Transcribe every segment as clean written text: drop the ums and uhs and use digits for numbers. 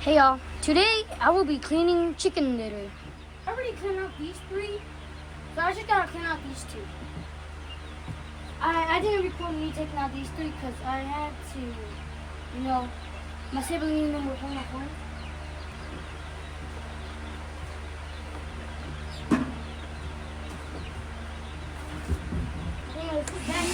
Hey y'all, today I will be cleaning chicken litter. I already cleaned out these three, so I just gotta clean out these two. I didn't record me taking out these three because I had to, my sibling and them were playing my phone. Anyways, this is back.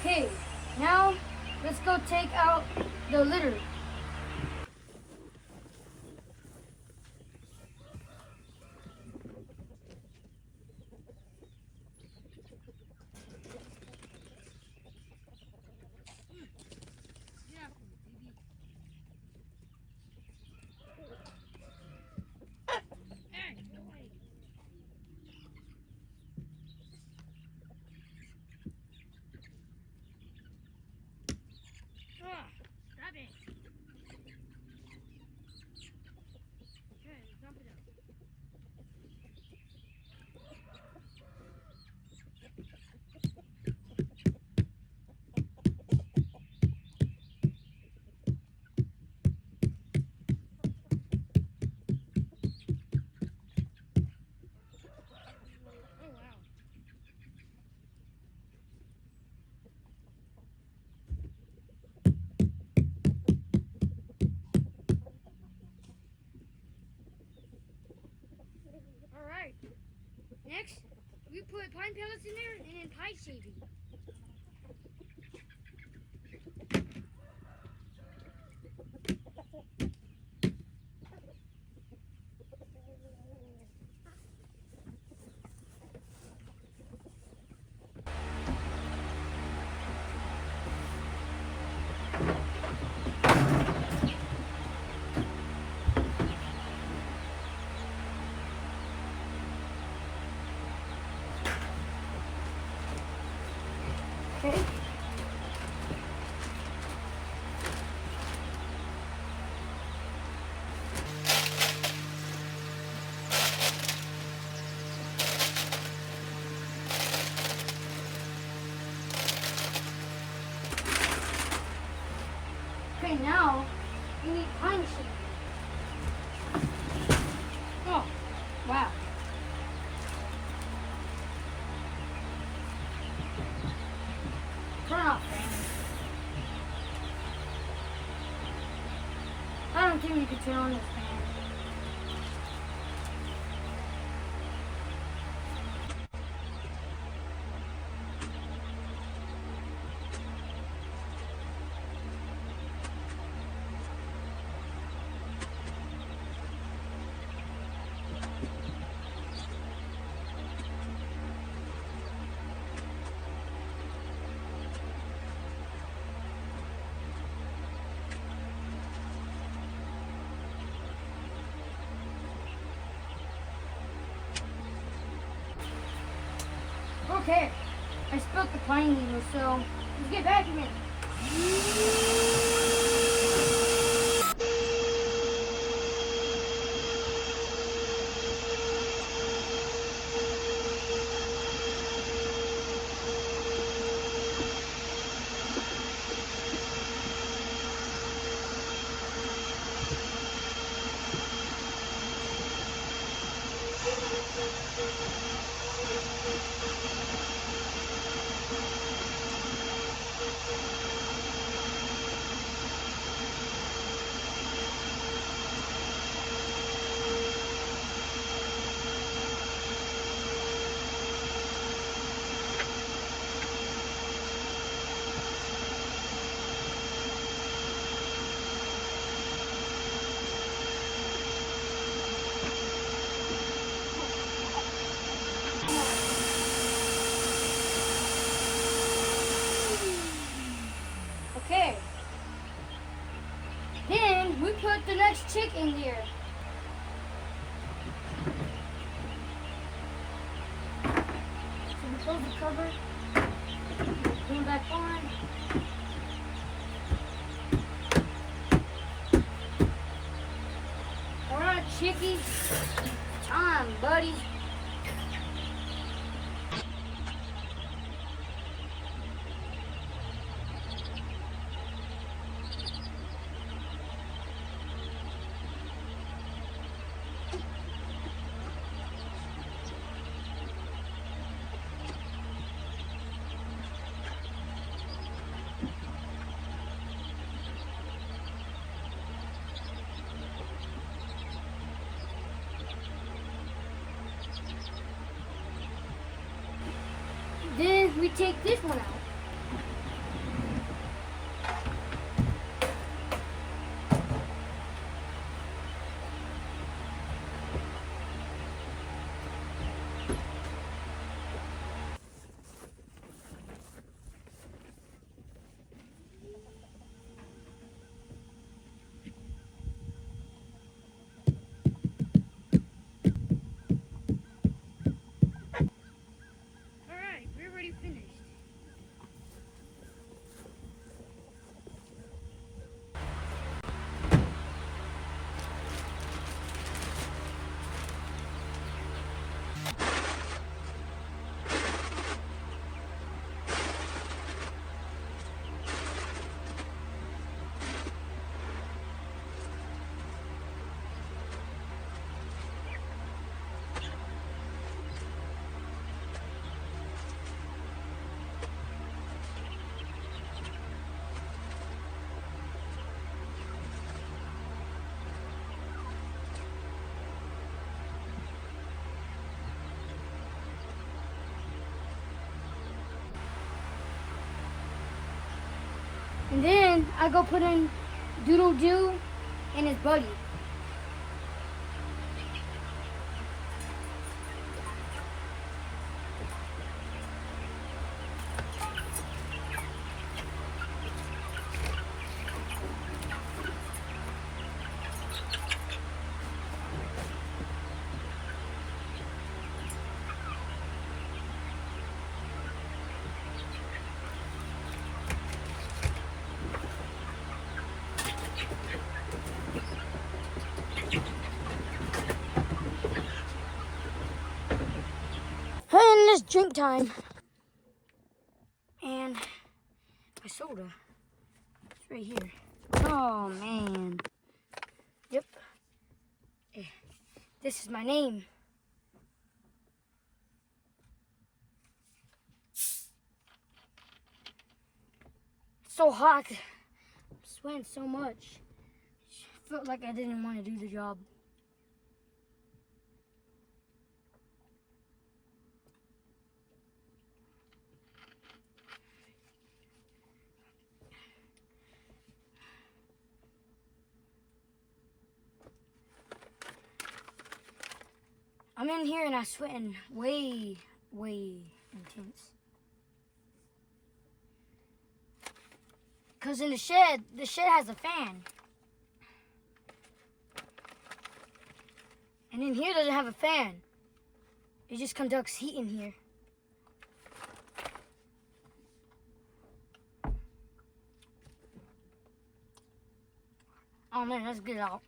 Okay, now let's go take out the litter. Stop it. Okay, dump it out. Oh, wow. All right. Next, we put pine pellets in there and then pie shaving. Okay. Okay, now we need pine shaving. Oh, wow. Turn off, fan. I don't think we could turn on this fan. Okay, I spilled the pine needle, so let's get back in it. Okay. Then we put the next chick in here. We close the cover. Put it back on. Alright, Chicky. Time, buddy. Then we take this one out. Alright, we're already finished. And then I go put in Doodle Doo and his buddy. And it's drink time. And my soda. It's right here. Oh man. Yep. This is my name. It's so hot. I'm sweating so much. Felt like I didn't want to do the job. I'm in here and I'm sweating way intense. Cause in the shed has a fan. And in here doesn't have a fan. It just conducts heat in here. Oh man, let's get it out.